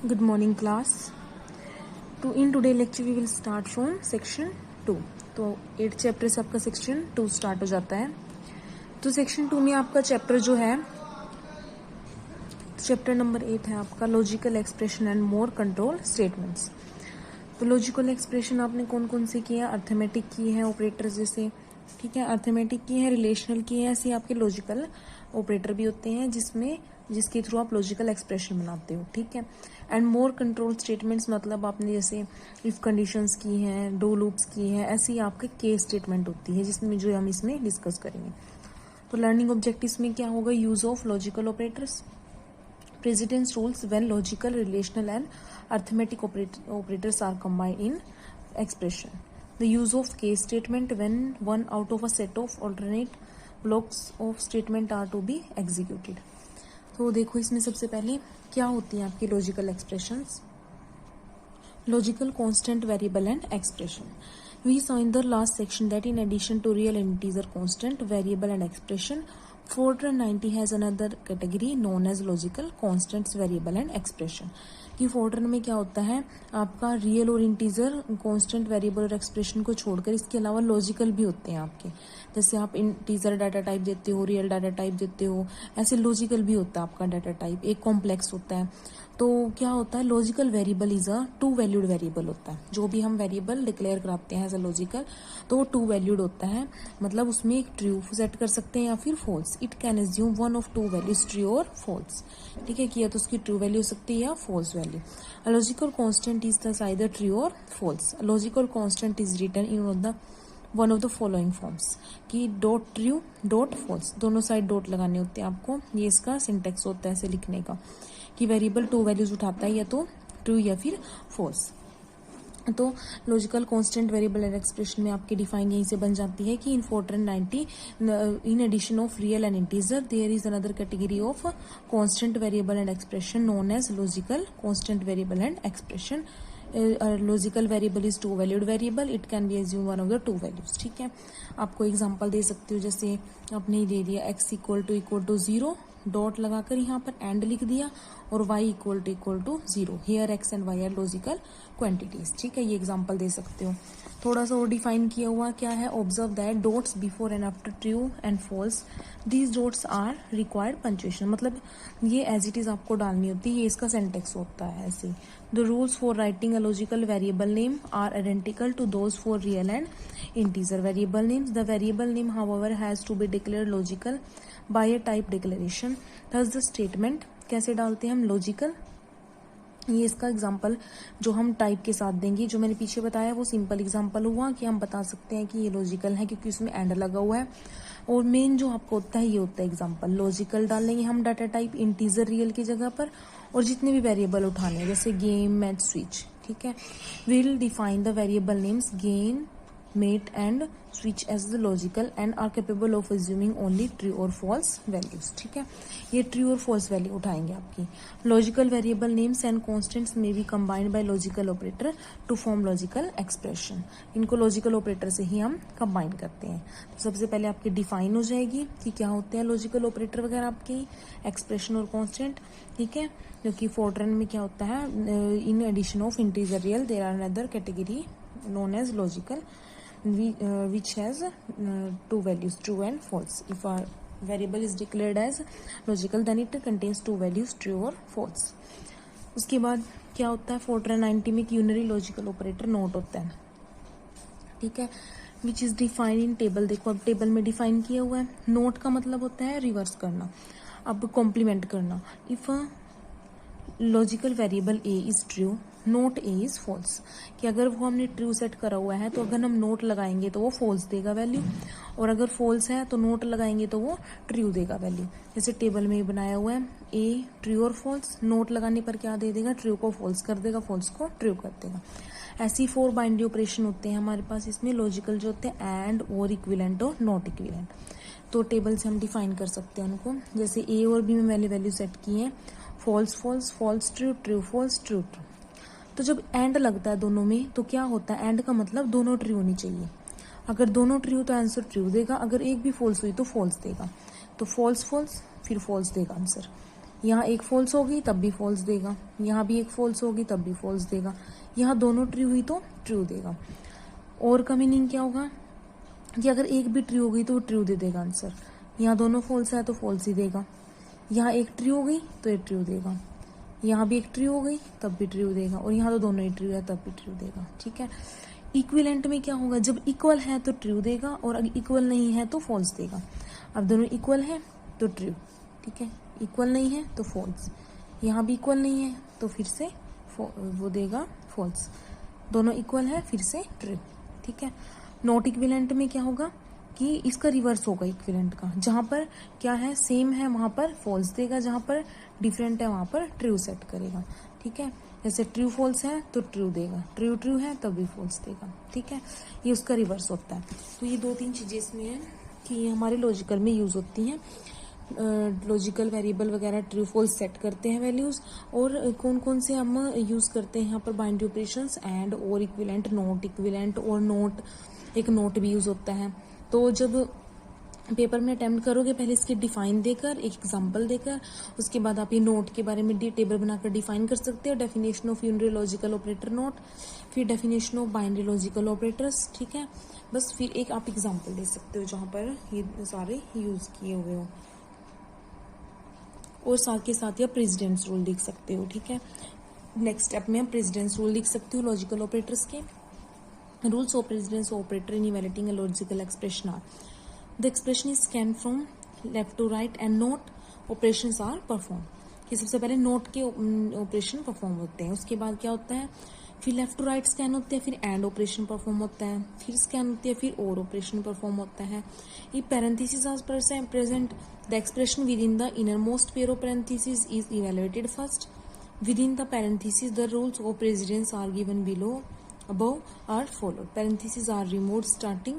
Good morning class. In today lecture we will start from section 2. तो 8 chapter से आपका section 2 start हो जाता है. तो सेक्शन 2 में आपका चैप्टर जो है चैप्टर नंबर 8 है आपका logical expression and more control statements. तो लॉजिकल एक्सप्रेशन आपने कौन कौन से किए हैं? अर्थमेटिक किए हैं ऑपरेटर जैसे, ठीक है, अर्थमेटिक किए हैं, रिलेशनल किए हैं, ऐसे आपके लॉजिकल ऑपरेटर भी होते हैं जिसके थ्रू आप लॉजिकल एक्सप्रेशन बनाते हो, ठीक है. एंड मोर कंट्रोल स्टेटमेंट्स मतलब आपने जैसे इफ कंडीशंस की हैं, डू लूप्स की हैं, ऐसी आपके केस स्टेटमेंट होती है जिसमें जो हम इसमें डिस्कस करेंगे. तो लर्निंग ऑब्जेक्टिव्स में क्या होगा? Use of logical operators, precedence rules when logical, relational and arithmetic operators are combined in expression. The use of case statement when one out of a set of alternate blocks of statement are to be executed. तो देखो इसमें सबसे पहले क्या होती है आपकी logical expressions. Logical constant variable and expression. We saw in the last section that in addition to real and integer constant, variable and expression, Fortran 90 has another category known as logical constants, variable and expression. कि Fortran में क्या होता है आपका real और integer constant variable और expression को छोड़कर इसके अलावा लॉजिकल भी होते हैं आपके. जैसे आप इंटीजर डाटा टाइप देते हो, रियल डाटा टाइप देते हो, ऐसे लॉजिकल भी होता है आपका डाटा टाइप. एक कॉम्प्लेक्स होता है. तो क्या होता है logical variable is a two valued variable होता है. जो भी हम वेरिएबल डिक्लेयर कराते हैं एज अ लॉजिकल तो वो टू वैल्यूड होता है. मतलब उसमें एक ट्रू सेट कर सकते हैं या फिर false. It can assume one of two values, true और फॉल्स. ठीक है, किया तो उसकी ट्रू वैल्यू हो सकती है या false value. A logical constant is the either true और false. Logical constant is written in one of the following forms कि डॉट ट्रू डॉट फॉल्स, दोनों साइड डॉट लगाने होते हैं आपको. ये इसका सिंटेक्स होता है ऐसे लिखने का कि वेरिएबल टू वैल्यूज उठाता है या तो ट्रू या फिर फॉल्स. तो logical constant variable and expression में आपकी डिफाइन यहीं से बन जाती है कि in Fortran 90 in addition of real and integer there is another category of constant variable and expression known as logical constant variable and expression. Logical variable is two valued variable. It can be assume one of the two values. ठीक है, आपको example दे सकती हूँ. जैसे आपने दे दिया x equal to 0 dot लगाकर यहाँ पर एंड लिख दिया और y equal to 0. Here x and y are logical quantities. ठीक है, ये एग्जांपल दे सकते हो. थोड़ा सा और डिफाइन किया हुआ क्या है? Observe that dots before and after true and false these dots are required punctuation. मतलब ये एज इट इज आपको डालनी होती है. ये इसका सेंटेक्स होता है ऐसे. The rules for writing a logical variable name are identical to those for real and integer variable names. The variable name however has to be declared logical by a type declaration. Thus the statement कैसे डालते हैं हम logical. ये इसका example जो हम type के साथ देंगे, जो मैंने पीछे बताया वो सिंपल एग्जाम्पल हुआ कि हम बता सकते हैं कि ये लॉजिकल है क्योंकि उसमें एंड लगा हुआ है. और मेन जो आपको होता है ये होता है एग्जाम्पल. लॉजिकल डालेंगे हम डाटा टाइप इंटीजर रियल की जगह पर और जितने भी वेरिएबल उठाने हैं जैसे गेम मैच स्विच. ठीक है, will define the variable names game mate and switch as the logical and are capable of assuming only true और फॉल्स वैल्यूज. ठीक है, ये ट्रू और फॉल्स वैल्यू उठाएंगे आपकी. Logical variable names and constants may be combined by logical operator to form logical expression. इनको logical operator से ही हम कंबाइन करते हैं. तो सबसे पहले आपकी डिफाइन हो जाएगी कि क्या होते हैं लॉजिकल ऑपरेटर वगैरह आपकी, एक्सप्रेशन और कॉन्स्टेंट. ठीक है, क्योंकि फोर्ट्रन में क्या होता है in addition of integer real there are another category known as logical which has two values, true and false. If a variable is declared as logical then it contains two values, true or false. उसके बाद क्या होता है Fortran 90 में unary logical operator note होता है. ठीक है, which is define in table. देखो अब टेबल में डिफाइन किया हुआ है. नोट का मतलब होता है रिवर्स करना, अब कॉम्प्लीमेंट करना. If logical variable A is true not A is false, कि अगर वो हमने ट्रू सेट करा हुआ है तो अगर हम नोट लगाएंगे तो वो फॉल्स देगा वैल्यू, और अगर फॉल्स है तो नोट लगाएंगे तो वो ट्रू देगा वैल्यू. जैसे टेबल में बनाया हुआ है ए ट्रू और फॉल्स, नोट लगाने पर क्या दे देगा? ट्रू को फॉल्स कर देगा, फॉल्स को ट्रू कर देगा. ऐसी 4 बाइनरी ऑपरेशन होते हैं हमारे पास इसमें लॉजिकल जो होते हैं एंड और इक्विवेलेंट और नॉट इक्विवेलेंट. तो टेबल से हम डिफाइन कर सकते हैं उनको. जैसे ए और बी में मैंने वैल्यू सेट की है false false false true true false true true. तो जब एंड लगता है दोनों में तो क्या होता है? एंड का मतलब दोनों ट्रू होनी चाहिए. अगर दोनों ट्रू तो आंसर ट्रू देगा, अगर एक भी फॉल्स हुई तो फॉल्स देगा. तो फॉल्स फॉल्स फिर फॉल्स देगा आंसर. यहाँ एक फॉल्स होगी तब भी फॉल्स देगा, यहाँ भी एक फॉल्स होगी तब भी फॉल्स देगा, यहाँ दोनों ट्रू हुई तो ट्रू देगा। और का मीनिंग क्या होगा कि अगर एक भी ट्रू होगी तो वो ट्रू दे देगा आंसर। यहाँ दोनों फॉल्स है तो फॉल्स ही देगा, यहाँ एक ट्रू हो गई तो ये ट्रू देगा, यहाँ भी एक ट्रू हो गई तब भी ट्रू देगा, और यहाँ तो दोनों ही ट्रू है तब भी ट्रू देगा। ठीक है। इक्विवेलेंट में क्या होगा, जब इक्वल है तो ट्रू देगा, और अगर इक्वल नहीं है तो फॉल्स देगा। अब दोनों इक्वल है तो ट्रू, ठीक है, इक्वल नहीं है तो फॉल्स, यहाँ भी इक्वल नहीं है तो फिर से वो देगा फॉल्स, दोनों इक्वल है फिर से ट्रू। ठीक है। नॉट इक्विवेलेंट में क्या होगा कि इसका रिवर्स होगा इक्विवेलेंट का, जहां पर क्या है सेम है वहां पर फॉल्स देगा, जहां पर डिफरेंट है वहां पर ट्रू सेट करेगा। ठीक है। जैसे ट्रू फॉल्स है तो ट्रू देगा, ट्रू ट्रू है तब भी फॉल्स देगा। ठीक है, ये उसका रिवर्स होता है। तो ये 2-3 चीजें इसमें है कि ये हमारे लॉजिकल में यूज होती हैं। लॉजिकल वेरिएबल वगैरह ट्रू फॉल्स सेट करते हैं वैल्यूज, और कौन कौन से हम यूज करते हैं यहाँ पर बाइनरी ऑपरेशंस, एंड, और, इक्विवेलेंट, नॉट इक्विवेलेंट, और नोट, एक नोट भी यूज होता है। तो जब पेपर में अटेम्प्ट करोगे पहले इसके डिफाइन देकर, एक एग्जांपल देकर, उसके बाद आप ये नोट के बारे में टेबल बनाकर डिफाइन कर सकते हो, definition of unitary logical operator not, फिर definition of binary logical operators. ठीक है, बस फिर एक आप एग्जांपल दे सकते हो जहां पर ये सारे यूज किए हुए हो, और साथ के साथ या प्रेसिडेंट्स रूल लिख सकते हो। ठीक है, नेक्स्ट स्टेप में हम प्रेसिडेंट्स रूल लिख सकते हो लॉजिकल ऑपरेटर्स के। Rules of precedence operator in evaluating a logical expression are, the expression is scan from left to right and not operations are perform. कि सबसे पहले नोट के ऑपरेशन परफॉर्म होते हैं, उसके बाद क्या होता है, फिर लेफ्ट टू राइट स्कैन होते हैं, फिर एंड ऑपरेशन परफॉर्म होता है, फिर स्कैन होती है, फिर और ऑपरेशन परफॉर्म होता है। ये parenthesis are present, the expression within the innermost pair of parenthesis is evaluated first. Within the parentheses, the rules of precedence are given below. Above are followed. Parentheses are removed starting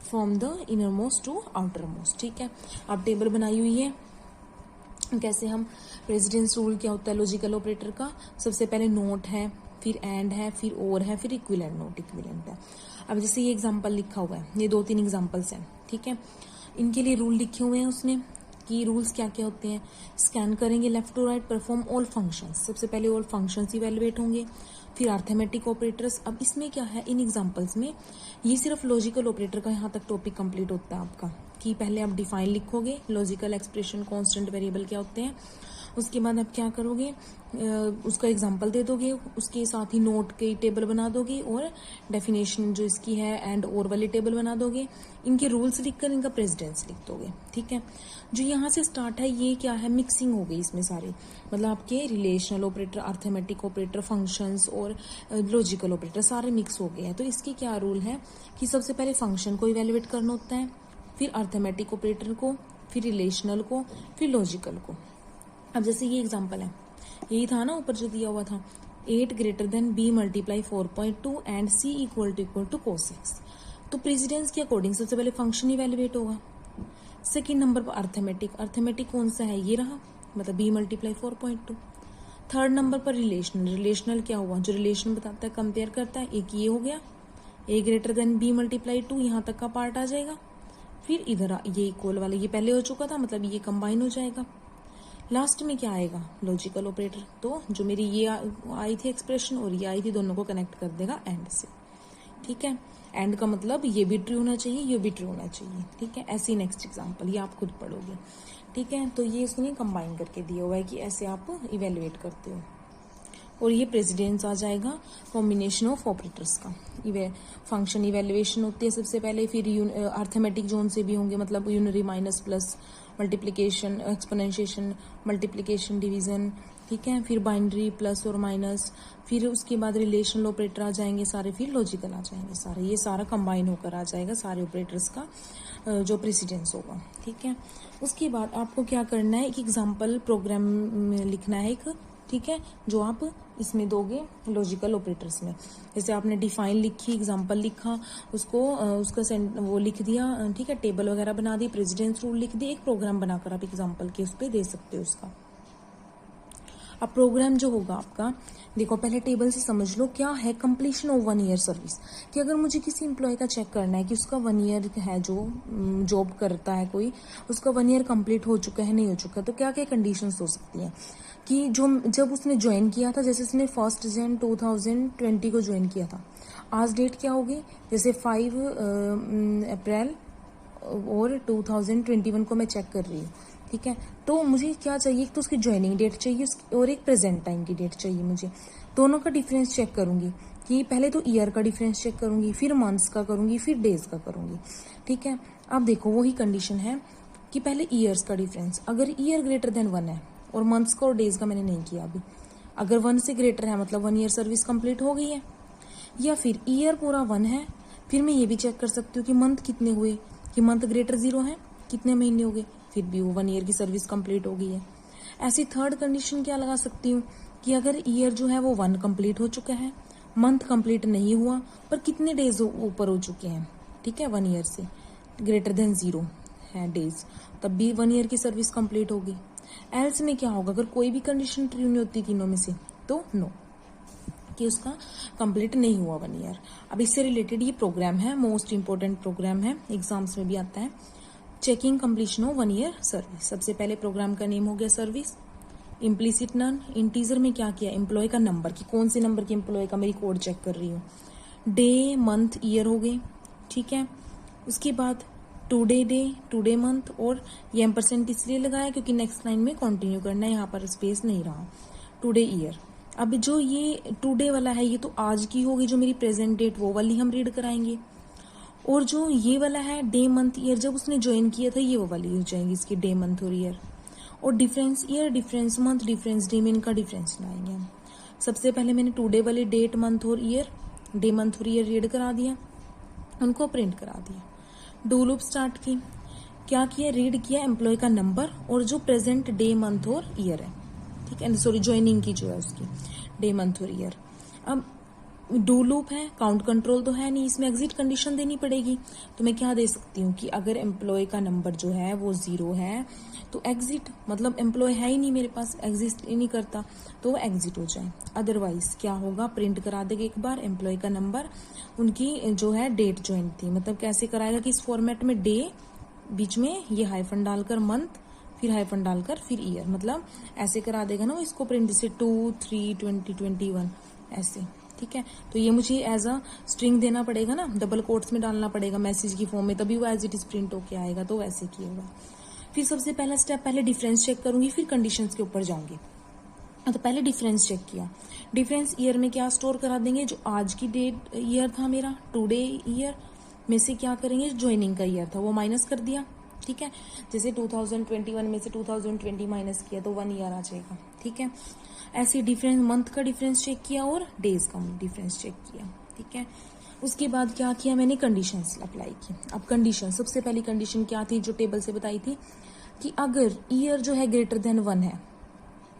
from the innermost to outermost. ठीक है, अब table बनाई हुई है कैसे हम precedence rule क्या होता है लॉजिकल ऑपरेटर का। सबसे पहले नोट है, फिर एंड है, फिर और है, फिर इक्विवेलेंट, नोट इक्विवेलेंट है। अब जैसे ये एग्जांपल लिखा हुआ है, ये 2-3 एग्जांपल्स हैं। ठीक है, इनके लिए रूल लिखे हुए हैं उसने कि रूल्स क्या क्या होते हैं। स्कैन करेंगे left to right, perform all functions, सबसे पहले ऑल फंक्शंस इवेलुएट होंगे, फिर अर्थमेटिक ऑपरेटर्स। अब इसमें क्या है, इन एग्जांपल्स में ये सिर्फ लॉजिकल ऑपरेटर का यहाँ तक टॉपिक कंप्लीट होता है आपका, कि पहले आप डिफाइन लिखोगे लॉजिकल एक्सप्रेशन, कांस्टेंट वेरिएबल क्या होते हैं, उसके बाद आप क्या करोगे, उसका एग्जांपल दे दोगे, उसके साथ ही नोट की टेबल बना दोगे, और डेफिनेशन जो इसकी है एंड और वाली टेबल बना दोगे, इनके रूल्स लिखकर इनका प्रेसिडेंस लिख दोगे। ठीक है, जो यहाँ से स्टार्ट है ये क्या है, मिक्सिंग हो गई इसमें सारी, मतलब आपके relational operator, arithmetic operator, functions और लॉजिकल ऑपरेटर सारे मिक्स हो गए हैं। तो इसके क्या रूल है कि सबसे पहले फंक्शन को इवेल्युएट करना होता है, फिर अर्थमेटिक ऑपरेटर को, फिर रिलेशनल को, फिर लॉजिकल को। अब जैसे ये एग्जांपल है, यही था ना ऊपर जो दिया हुआ था, 8 greater than b multiply 4.2 and c equal to cos x। तो प्रेसिडेंस के अकॉर्डिंग सबसे पहले फंक्शन इवेल्युएट होगा, सेकेंड नंबर पर अर्थमेटिक, अर्थमेटिक कौन सा है, ये रहा, मतलब b मल्टीप्लाई 4.2। थर्ड नंबर पर रिलेशनल, रिलेशनल क्या हुआ, जो रिलेशन बताता है, कंपेयर करता है, एक ये हो गया, a greater than b multiply 2, यहाँ तक का पार्ट आ जाएगा, फिर इधर ये इक्वल वाला, ये पहले हो चुका था, मतलब ये कंबाइन हो जाएगा। लास्ट में क्या आएगा, लॉजिकल ऑपरेटर, तो जो मेरी ये आई थी एक्सप्रेशन और ये आई थी, दोनों को कनेक्ट कर देगा एंड से। ठीक है, एंड का मतलब ये भी ट्रू होना चाहिए, ये भी ट्रू होना चाहिए। ठीक है, ऐसे नेक्स्ट एग्जांपल ये आप खुद पढ़ोगे। ठीक है, तो ये उसने कंबाइन करके दिया हुआ है कि ऐसे आप इवेल्युएट करते हो, और ये प्रेसिडेंस आ जाएगा कॉम्बिनेशन ऑफ ऑपरेटर्स का। फंक्शन इवेल्युएशन होती है सबसे पहले, फिर अर्थमेटिक जोन से भी होंगे, मतलब unary, minus, plus, multiplication, exponentiation, multiplication, division. ठीक है, फिर बाइनरी, प्लस और माइनस, फिर उसके बाद रिलेशनल ऑपरेटर आ जाएंगे सारे, फिर लॉजिकल आ जाएंगे सारे, ये सारा कंबाइन होकर आ जाएगा सारे ऑपरेटर्स का जो प्रेसिडेंस होगा। ठीक है, उसके बाद आपको क्या करना है, एक एग्जाम्पल प्रोग्राम लिखना है एक, ठीक है, जो आप इसमें दोगे लॉजिकल ऑपरेटर्स में। जैसे आपने डिफाइन लिखी, एग्जांपल लिखा, उसको उसका वो लिख दिया, ठीक है, टेबल वगैरह बना दी, प्रेसिडेंस रूल लिख दी, एक प्रोग्राम बनाकर आप एग्जांपल के उस पर दे सकते हो उसका। अब प्रोग्राम जो होगा आपका, देखो पहले टेबल से समझ लो क्या है कंप्लीशन ऑफ 1 ईयर सर्विस। कि अगर मुझे किसी एम्प्लॉय का चेक करना है कि उसका 1 ईयर है, जो जॉब करता है कोई, उसका 1 ईयर कंप्लीट हो चुका है नहीं हो चुका, तो क्या क्या कंडीशंस हो सकती हैं कि जो जब उसने ज्वाइन किया था, जैसे उसने 1 जनवरी 2020 को ज्वाइन किया था, आज डेट क्या होगी, जैसे 5 अप्रैल और 2021 को मैं चेक कर रही हूँ, ठीक है। तो मुझे क्या चाहिए, एक तो उसकी ज्वाइनिंग डेट चाहिए और एक प्रेजेंट टाइम की डेट चाहिए मुझे। दोनों का डिफरेंस चेक करूंगी कि पहले तो ईयर का डिफरेंस चेक करूंगी, फिर मंथ्स का करूंगी, फिर डेज का करूंगी, ठीक है। अब देखो वही कंडीशन है कि पहले ईयर्स का डिफरेंस, अगर ईयर ग्रेटर देन 1 है और मंथ्स का और डेज का मैंने नहीं किया अभी, अगर 1 से ग्रेटर है मतलब 1 ईयर सर्विस कंप्लीट हो गई है, या फिर ईयर पूरा 1 है, फिर मैं ये भी चेक कर सकती हूँ कि मंथ कितने हुए, कि मंथ ग्रेटर 0 है, कितने महीने हो गए, फिर भी वो 1 ईयर की सर्विस कंप्लीट हो गई है। ऐसी थर्ड कंडीशन क्या लगा सकती हूँ कि अगर ईयर जो है वो 1 कंप्लीट हो चुका है, मंथ कंप्लीट नहीं हुआ, पर कितने डेज ऊपर हो चुके हैं, ठीक है, 1 ईयर से ग्रेटर देन 0 है डेज, तब भी 1 ईयर की सर्विस कंप्लीट होगी। एल्स में क्या होगा, अगर कोई भी कंडीशन ट्रू नहीं होती तीनों में से, तो नो, कि उसका कंप्लीट नहीं हुआ 1 ईयर। अब इससे रिलेटेड ये प्रोग्राम है, मोस्ट इंपोर्टेंट प्रोग्राम है, एग्जाम्स में भी आता है, checking completion of 1 year service. सबसे पहले प्रोग्राम का नेम हो गया सर्विस, इम्प्लीसिट नन, इंटीजर में क्या किया, एम्प्लॉय का नंबर, कि कौन से नंबर के एम्प्लॉय का मेरी कोड चेक कर रही हूँ, डे मंथ ईयर हो गए, ठीक है। उसके बाद टुडे मंथ, और ये एम्परसेंट इसलिए लगाया क्योंकि नेक्स्ट लाइन में कंटिन्यू करना है, यहाँ पर स्पेस नहीं रहा, टुडे ईयर। अब जो ये टुडे वाला है ये तो आज की होगी, जो मेरी प्रेजेंट डेट वो वाली हम रीड कराएंगे, और जो ये वाला है डे मंथ ईयर, जब उसने ज्वाइन किया था ये वो वाली हो जाएंगी इसकी, डे मंथ और ईयर। और difference year, difference month, difference day में इनका डिफरेंस लाएंगे हम। सबसे पहले मैंने टुडे वाली डेट मंथ और ईयर, डे मंथ और ईयर रीड करा दिया, उनको प्रिंट करा दिया। डू लूप स्टार्ट की, क्या किया, रीड किया एम्प्लॉय का नंबर और जो प्रेजेंट डे मंथ और ईयर है, ठीक है, सॉरी ज्वाइनिंग की जो है उसकी डे मंथ और ईयर। अब डू लूप है, काउंट कंट्रोल तो है नहीं, इसमें एग्जिट कंडीशन देनी पड़ेगी। तो मैं क्या दे सकती हूँ कि अगर एम्प्लॉय का नंबर जो है वो 0 है तो एग्जिट, मतलब एम्प्लॉय है ही नहीं मेरे पास, एग्जिस्ट ही नहीं करता, तो वो एग्जिट हो जाए। अदरवाइज क्या होगा, प्रिंट करा देगा एक बार एम्प्लॉय का नंबर, उनकी जो है डेट ज्वाइन थी, मतलब कैसे कराएगा कि इस फॉर्मेट में डे, बीच में ये हाइफन डालकर मंथ, फिर हाइफन डालकर फिर ईयर, मतलब ऐसे करा देगा ना वो इसको प्रिंट, जैसे 2/3/2021 ऐसे, ठीक है। तो ये मुझे एज अ स्ट्रिंग देना पड़ेगा ना, डबल कोट्स में डालना पड़ेगा मैसेज की फॉर्म में, तभी वो एज इट इज प्रिंट होके आएगा, तो वैसे किएगा। फिर सबसे पहला स्टेप, पहले डिफरेंस चेक करूंगी, फिर कंडीशंस के ऊपर जाऊंगी। तो पहले डिफरेंस चेक किया, डिफरेंस ईयर में क्या स्टोर करा देंगे, जो आज की डेट ईयर था मेरा, टुडे ईयर में से क्या करेंगे, ज्वाइनिंग का ईयर था वो माइनस कर दिया, ठीक है। जैसे 2021 में से 2020 माइनस किया तो 1 ईयर आ जाएगा, ठीक है। ऐसे डिफरेंस, मंथ का डिफरेंस चेक किया और डेज का डिफरेंस चेक किया, ठीक है। उसके बाद क्या किया मैंने, कंडीशंस अप्लाई की। अब कंडीशन, सबसे पहली कंडीशन क्या थी जो टेबल से बताई थी, कि अगर ईयर जो है ग्रेटर देन 1 है,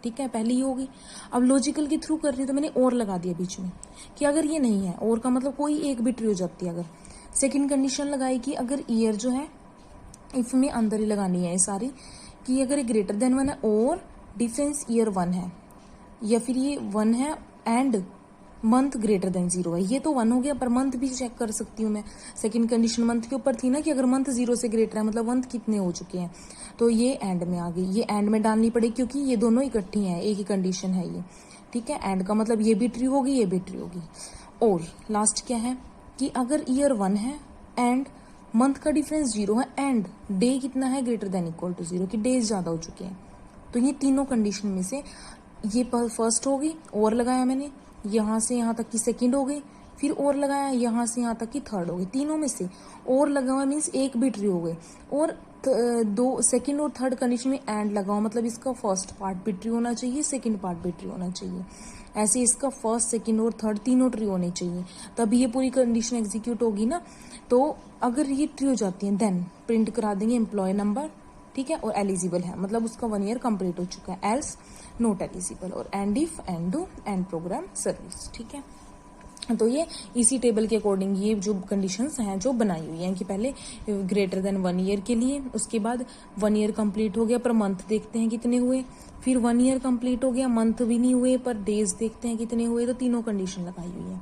ठीक है, पहली ही होगी। अब लॉजिकल के थ्रू कर रही हूँ तो मैंने और लगा दिया बीच में, कि अगर ये नहीं है, और का मतलब कोई एक भी ट्री हो जाती है। अगर सेकंड कंडीशन लगाई कि अगर ईयर जो है, इफ में अंदर ही लगानी है ये सारी, कि अगर ये ग्रेटर देन 1 है और डिफरेंस ईयर 1 है, या फिर ये 1 है एंड मंथ ग्रेटर देन 0 है, ये तो 1 हो गया, पर मंथ भी चेक कर सकती हूँ मैं। सेकंड कंडीशन मंथ के ऊपर थी ना, कि अगर मंथ 0 से ग्रेटर है मतलब मंथ कितने हो चुके हैं, तो ये एंड में आ गई, ये एंड में डालनी पड़ेगी क्योंकि ये दोनों इकट्ठी हैं, एक ही कंडीशन है ये, ठीक है। एंड का मतलब ये भी ट्री होगी, ये भी ट्री होगी। और लास्ट क्या है कि अगर ईयर 1 है एंड मंथ का डिफरेंस 0 है एंड डे कितना है, ग्रेटर देन इक्वल टू 0, कि डेज ज्यादा हो चुके हैं, तो ये तीनों कंडीशन में से ये फर्स्ट हो गई, और लगाया मैंने, यहाँ से यहाँ तक की सेकंड हो गई, फिर और लगाया यहाँ से यहाँ तक की थर्ड हो गई, तीनों में से और लगा हुआ मीन्स एक भी ट्री हो गई, और दो सेकंड और थर्ड कंडीशन में एंड लगा हुआ, मतलब इसका फर्स्ट पार्ट भी ट्री होना चाहिए, सेकंड पार्ट भी ट्री होना चाहिए, ऐसे इसका फर्स्ट सेकंड और थर्ड तीनों ट्री होने चाहिए, तभी ये पूरी कंडीशन एग्जीक्यूट होगी ना। तो अगर ये ट्री हो जाती है देन प्रिंट करा देंगे एम्प्लॉय नंबर, ठीक है, और एलिजिबल है मतलब उसका 1 ईयर कंप्लीट हो चुका है, एल्स नॉट एलिजिबल, और end if, end do, end program service, ठीक है। तो ये इसी टेबल के अकॉर्डिंग ये जो कंडीशंस हैं जो बनाई हुई हैं, कि पहले ग्रेटर देन 1 ईयर के लिए, उसके बाद 1 ईयर कंप्लीट हो गया पर मंथ देखते हैं कितने हुए, फिर 1 ईयर कंप्लीट हो गया, मंथ भी नहीं हुए पर डेज देखते हैं कितने हुए, तो तीनों कंडीशन लगाई हुई है।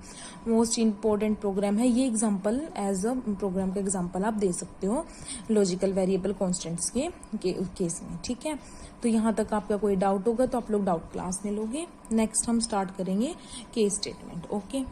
मोस्ट इंपॉर्टेंट प्रोग्राम है ये, एग्जाम्पल एज अ प्रोग्राम का एग्जाम्पल आप दे सकते हो लॉजिकल वेरिएबल कॉन्स्टेंट्स के केस में। ठीक है, तो यहाँ तक आपका कोई डाउट होगा तो आप लोग डाउट क्लास में लोगे। नेक्स्ट हम स्टार्ट करेंगे केस स्टेटमेंट। ओके।